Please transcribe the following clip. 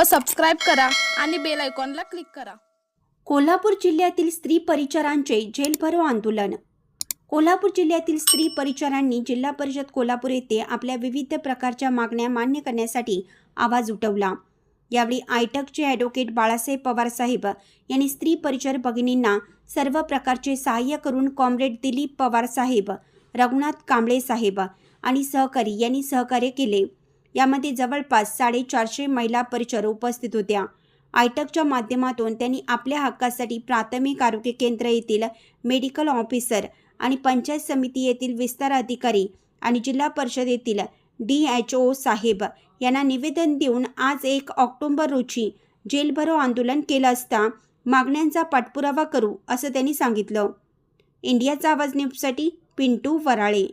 व सबस्क्राईब करा आणि बेल आयकॉनला क्लिक करा। कोल्हापूर जिल्ह्यातील स्त्री परिचारांचे जेल भरो आंदोलन। कोल्हापूर जिल्ह्यातील स्त्री परिचारांनी जिल्हा परिषद कोल्हापूर येथे आपल्या विविध प्रकारच्या मागण्या मान्य करण्यासाठी आवाज उठवला। यावेळी आयटकचे ॲडव्होकेट बाळासाहेब पवार साहेब यांनी स्त्री परिचार भगिनींना सर्व प्रकारचे सहाय्य करून कॉम्रेड दिलीप पवार साहेब, रघुनाथ कांबळे साहेब आणि सहकारी यांनी सहकार्य केले। यामध्ये जवळपास 450 महिला परिचार उपस्थित होत्या। आयटकच्या माध्यमातून त्यांनी आपल्या हक्कासाठी प्राथमिक आरोग्य केंद्र येथील मेडिकल ऑफिसर आणि पंचायत समिती येथील विस्तार अधिकारी आणि जिल्हा परिषद येथील DHO साहेब यांना निवेदन देऊन आज 1 ऑक्टोबर रोजी जेल भरो आंदोलन केलं असता मागण्यांचा पाठपुरावा करू असं त्यांनी सांगितलं। इंडियाचा आवाज न्यूजसाठी पिंटू वराळे।